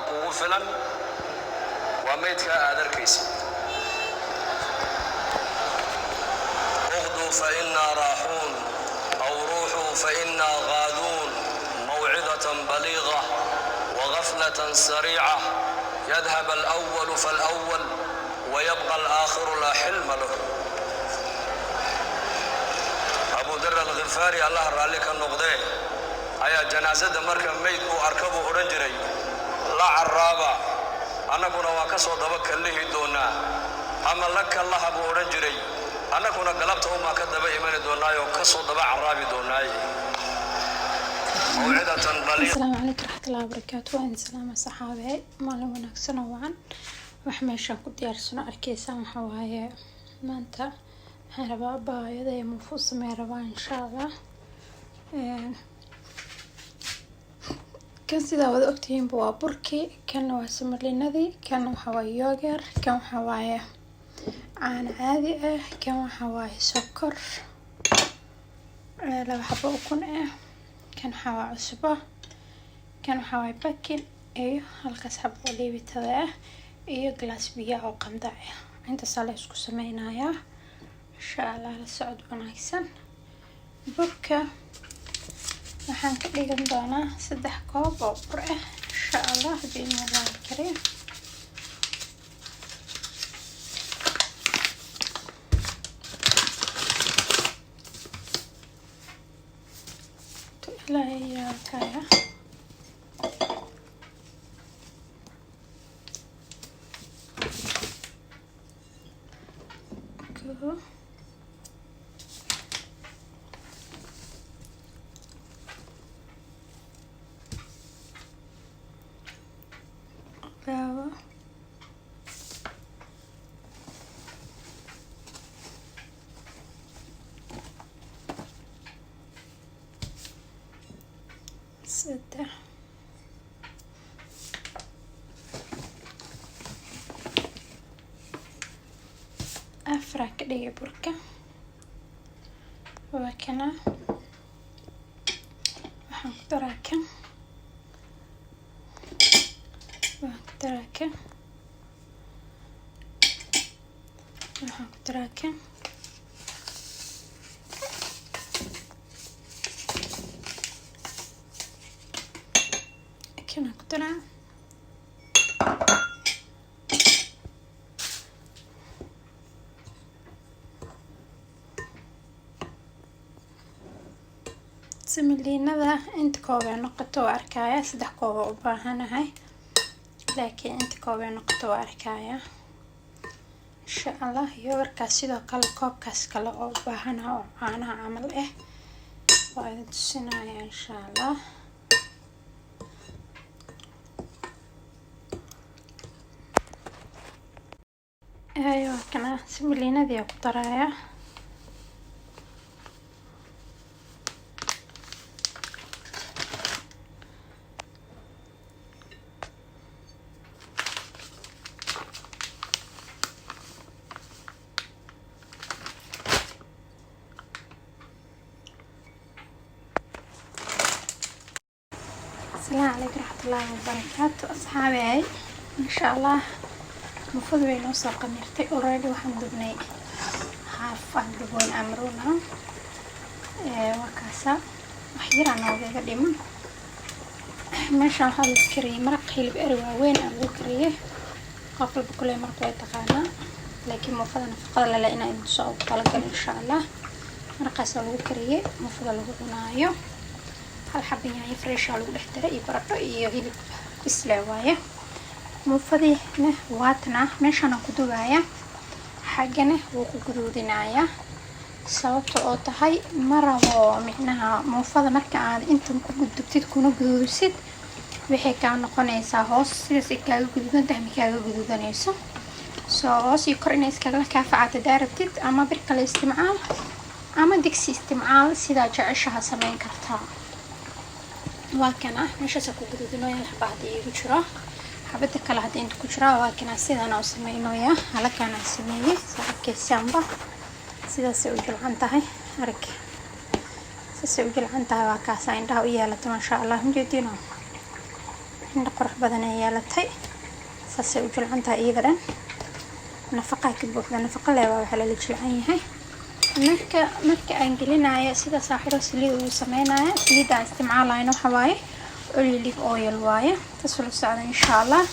kugu filan waa meydka aad arkaysid اغدوا فإنا راحون أو روحوا فإنا غادون موعظة بليغة وغفلة سريعة يذهب الأول فالأول ويبقى الآخر لا حلم له أبو ذر الغفاري الله رالك النقدة أيا جنازة مركب ميت وأركبه أرنجري لا عرابة أنا كنا وكسو دبك اللي دونا أما لك الله أبو أرنجري أنا كنا قلبته ما كذب إيمان دونا وكسو دبع عرابي دونا موعدة بليغة. السلام عليكم ورحمة الله وبركاته. وإن سلام صحابي مالهم ونكسنا وعن وحميشا كنت يرسنا أركيسا وحوايا ما أنت هربا بايدا يمفوس ميربا إن شاء الله. كان سيدا وذا أكتين بوا بركي كان واسمر لنذي كان وحواي يوغر كان وحواي عان عادي كان وحواي سكر لو حبا أكون كان حوا عصبة كان حواي باكين ايو هالكاس حبا ليبي تذاه ايو جلاس بيا او قمداعي انت صالح اسكو سمينايا ان شاء الله لسعود وناكسن بركة waxaan ka dhigan doonaa 3 koob oo bur ah insha Allah بإذن الله الكريم. لا هي كايا كو باوا سته أفرع كده بركة وكنا وحنقدرك وحنقدرك وحنقدرك كنا قدرة سملينada inta koob ay noqoto waa arkaya 3 koob oo u baahanahay laakiin inta koob ay noqoto waa arkaya insha Allah yoorkaas sidoo kale koobkaas kale oo u baahanahay oo caanaha camal ah waa idin tusinaya insha Allah. ايوه كنا سملينا دي قطرايا السلام عليكم ورحمة الله وبركاته أصحابي إن شاء الله المفروض بينو سو قميرتي already waxaan dubnay half aan duboon amruna wakaasa wax yar aan uga dhiman meeshaan waxa la kariyay maraq hilib ari waaweyn aan lagu kariyay qof walba kule maraq way taqaana laakiin muufada nafaqada la inay soo kala gal insha Allah maraqaas lagu kariyay muufada lagu cunaayo hal xabin yahay fresh lagu dhextay iyo baradho iyo hilib isla waaye muufadina waatna meeshaan ku duubaya xagana wuu ku guduudinaya sababta oo tahay marabo micnaha muufada marka aad intan ku gudubtid kuna guduusid waxay ka noqonaysaa hoos sidaas ay kaaga guduudan tahay kaaga guduudanayso soo hoos iyo kor inay iskaga kaafacada daarabtid ama bir kale isticmaal ama digsi isticmaal sida jeceshaha sameyn kartaa waa kana meeshaas ku guduudinaya xabadii igu jiro xabada kale hadii inta ku jira waa kana sidaan oo sameeynoya halkaana sameeyay saakaysanba sidaas ay u jilcan tahay arag sidaas ay u jilcan tahay waa kaas indhaha u yeelato ma sha Allah mujeedino indha qurux badan ay yeelatay saasay u jilcantahay iidaran nafaqa ka buuxda nafaqa leh waa waxa la jilcan yahay marka aan gelinayo sida saaxiro saliid uu sameeynayo saliid aan isticmaalayno waxa waaye olive oil waaye tasoo socda insha Allah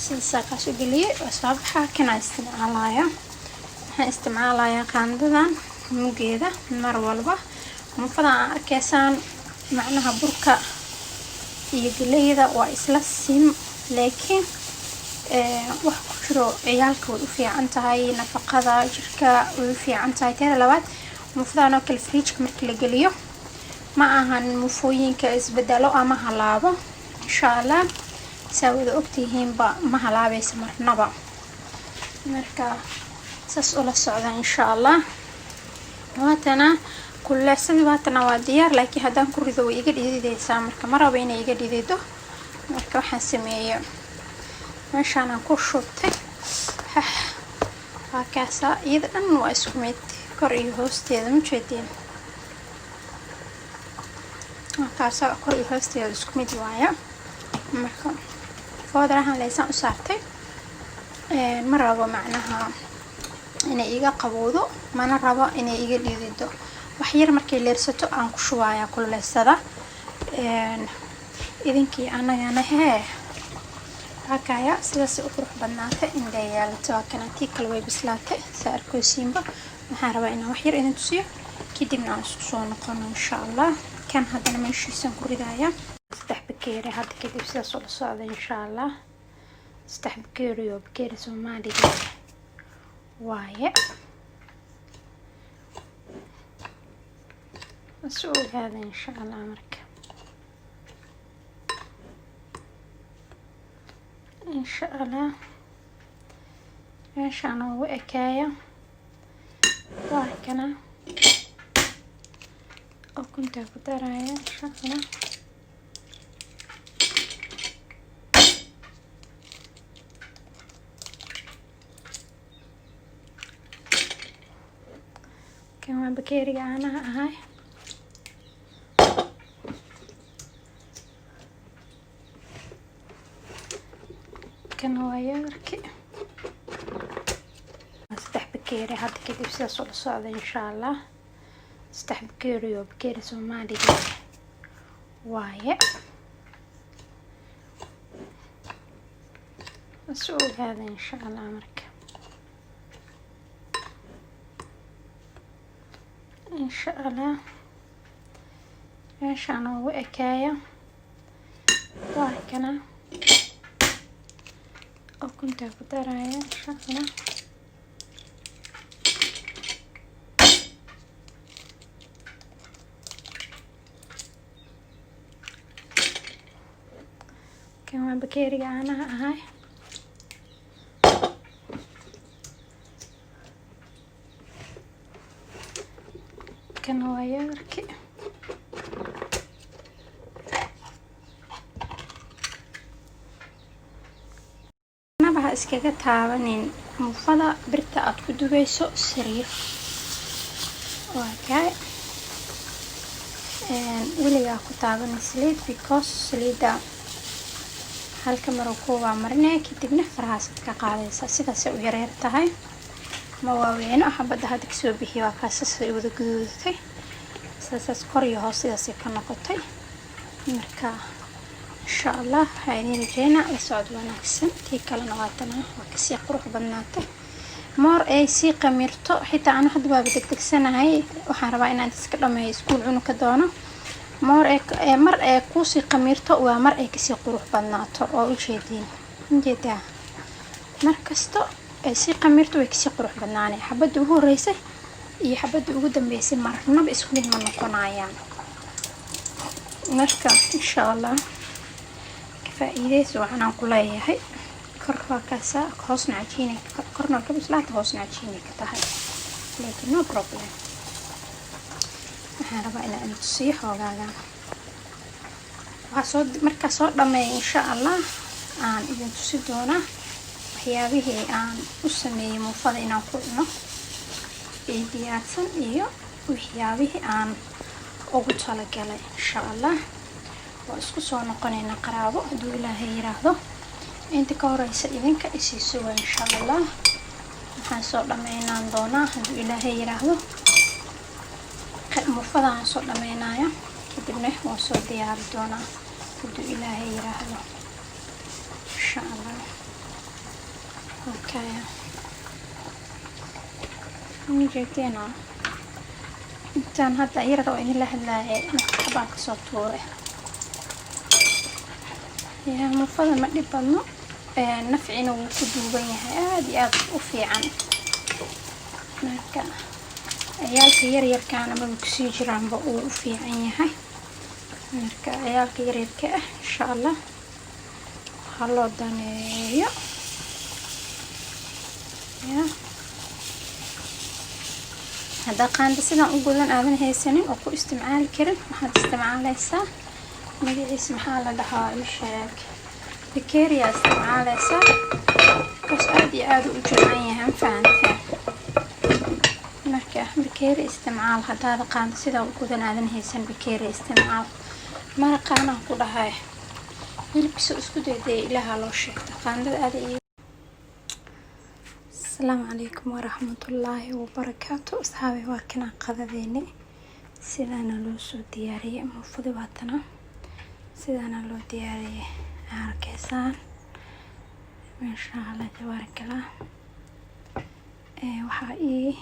sida saaqas u geliyay wasaabaha kana isticmaalayo waxaan isticmaalayaa qaandadan mugeeda mar walba muufada aan arkaysaan macnaha burka iyo galeyda waa isla sim laakiin wax ku jiro ciyaalka way u fiican tahay nafaqada jirka way u fiican tahay taa labaad muufadana kal fridge markii la geliyo ma ahan muufooyinka isbedelo ama halaabo insha Allah saawada ogtihiin ba ma halaabaysa marnaba marka saas ula socda insha Allah waatana kulleesadii waatana waa diyaar laakiin hadaan ku rido way iga dhididaysaa marka ma rabo inay iga dhidido marka waxaan sameeyay meeshaan aan ku shubtay waa kaasa iyada dhan waa isku mid kor iyo hoosteeda ma jeedin waa kaasa kor iyo hoosteeda isku mid waaya marka foodarahan leesan u saartay ma rabo macnaha inay iga qabowdo mana rabo inay iga dhidido wax yar markay leersato aan ku shubaaya kulleesada idinkii anagana hakaya sidaas u qurux badnaatay in la yeelato kana tii kale way bislaatay saarkoosiinba waxaan rabaa inaan wax yar idin tusiyo kadibna aan isku soo noqono insha Allah kan hadana meeshiisan ku ridaaya 3 bakeeri hadda kadib sidaas oo socda insha Allah 3 bakeeri oo bakeeri Soomaaliga waaye soo gaada insha Allah marka إن شاء الله إيش أنا وإكاية وهكذا أو كنت أقدر إن شاء الله كمان بكيري أنا هاي كان وياك 3 بكيري هاد كده بس صعدة إن شاء الله 3 بكيري وبكيري Soomaali وايا السوق هذا إن شاء الله مركب إن شاء الله إيش أنا وإكاية وهكذا أو كنت أقدر إن شاء الله كمان بكيري أنا هاي كان وياك iskaga taabanin muufada birta aad ku dubayso sariir okay weligaa ku taaban saliid because saliida halka maro kooba marnay kadibna farahaasad ka qaadaysa sidaas ay u yareer tahay ma waaweyn xabada hadda ka soo bixiyo waa kaasas ay wada guduudatay sidaas kor iyo hoos sidaas ka noqotay marka insha Allah hayni jeena socod wanaagsan tii kale nawaatana waa ka sii qurux badnaatay moor ay sii qamirto xitaa aan hadda baa degdegsanahay waxaan rabaa inaan iska dhameeyo iskuul cunug ka doono moor ay mar ay ku sii qamirto waa mar ay ka sii qurux badnaato oo u jeedin injeeda markasto ay sii qamirto way ka sii qurux badnaanay xabada ugu horeysay iyo xabada ugu dambeysay marnaba isku mid ma noqonayaan marka insha Allah فإذا وأنا أقول هي كرها كاسة خاصنا عجينة كرنا الكبس لا تخاصنا عجينة كتاهي لكن no problem إحنا ربنا أن تصيح وقاعد وصود مركز صود لما إن شاء الله عن إذا تصيدونا وحيابه عن أسمي مفضل نقولنا إيدياتن إيو وحيابه عن أقول لك إن شاء الله oo isku soo noqonayna qaraabo hadduu ilaahay yiraahdo. inta ka horeysa idinka isii suga insha allah. waxaan soo dhameynaan doonaa hadduu ilaahay yiraahdo. muufadaan soo dhameynaya kadibna waan soo diyaari doonaa hadduu ilaahay yiraahdo insha allah. okay nijeedina intaan hadda yarada oo idin la hadlaayay nafaqada ka soo tuuray. muufada ma dhib badno, nafcina wuu ku duuban yahay aad iyo aad u fiican. marka ciyaalka yaryarkaana ma kusii jiraanba uu u fiican yahay. marka ciyaalka yaryarka ah insha allah ha loo daneeyo. hadda qaanda sidaan u gudan aadan haysanin oo ku isticmaali karin waxaad isticmaalaysaa magaciisa maxaa la dhahaa isheeg bakeeriya isticmaalaysaa kaas aad iyo aad u jeclan yahay fahanteen. marka bakeeri isticmaal haddaad qaanda sidaan u gudan aadan haysan bakeeri isticmaal. maraqaana ku dhahay hilibkiisa isku dayday ilaaha loo sheegta qaandada aad iyo السلام عليكم ورحمة الله وبركاته. أصحابي وكنا قذذيني سيدانا لو سو دياري مفضي واتنا سيدانا لو دياري هاركيسان ما شاء الله تبارك الله. وحقي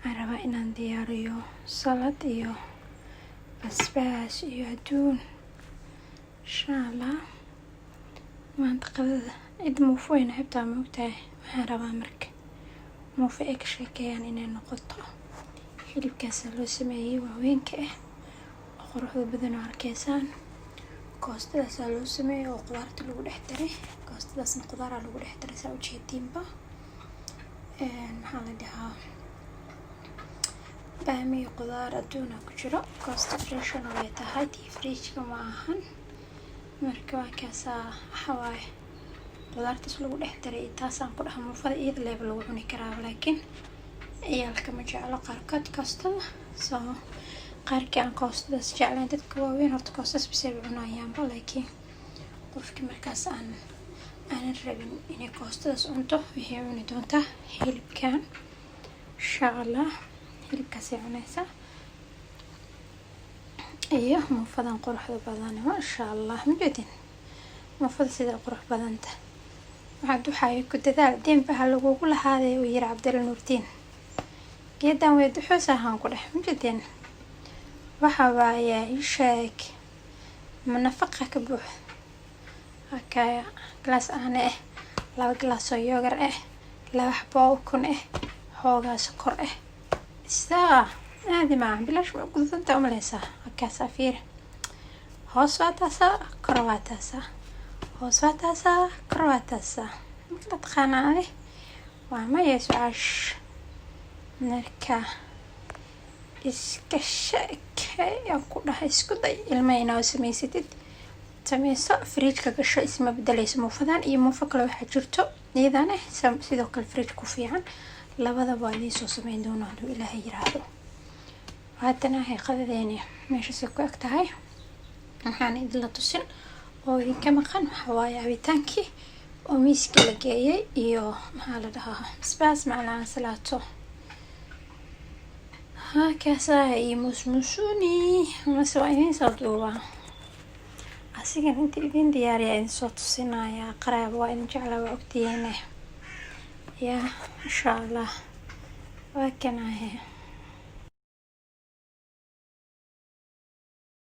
عربا إنان دياريو سلط إيو بسباس إيو هدون إن شاء الله. ما انتقذ عيد موفوين حبتا موتاي waxaan rabaa marka muufa ay ka sheekeeyaan inay noqoto hilibkaas loo sameeyay waaweynka ah oo quruxda badan oo arkaysaan. koostadaas loo sameeyay oo qudaarta lagu dhex daray. koostadaasna qudaar lagu dhex daray saa u jeediinba. maxaa la dhahaa baami qudaar adduuna ku jiro. koosta fresh oo ay tahay tii fridge-ka ma ahan. marka waa kaasaa xawaay qudaartaas lagu dhex daray taasaan ku dhahay muufada iyada leeba lagu cuni karaa laakiin ciyaalka ma jeclo qaarkood koostada. soo qaarkii aan koostadaas jeclayn dadka waaweyn horta koostas bisay cunayaanba laakiin qofkii markaas aanan rabin inay koostadaas cunto waxay cuni doontaa hilibkan insha allah. hilibkaasay cunaysaa iyo muufadan quruxda badan maasha allah. majeedin muufada sida qurux badanta waxaad waxay ku dadaal deenbaha lagugu lahaaday uu yiri Cabdalla Nuurdiin. geedan way duxuus ahaan ku dhex majeedin waxa waaye isheeg nafaqa ka buux. hakaya glass aane ah 2 glass oo yogurt ah 2 xabo ukun ah xoogaa sokor ah isaa aadi ma bilash ma gudanta umaleysa. hakaas afiir hoos waa taasa kor waa taasa hoos waa taasa kor waa taasa ma taqaanaa waa ma yeesaash. marka iska sheekay ku dhahay isku day ilmayna oo sameysatid sameyso fridge-ka gasho isma bedelayso. muufadan iyo muufa kale waxa jirto iyadana sidoo kale fridge ku fiican labadaba waa idin soo sameyn doonaa hadduu ilaahay yiraahdo. haddana hay qadadeeni meesha si ku eg tahay waxaan idin la tusin oo idinka maqan waxa waaye cabitaankii oo miiska la geeyay iyo maxaa la dhahaa basbaas maclaan salaato. hakaasa iyo musmusuni mase waa idin soo duubaa asigan inta idin diyaariya idin soo tusinaya. qaraab waa idin jeclaa waa ogtihiin ya insha allah. waa kanaahe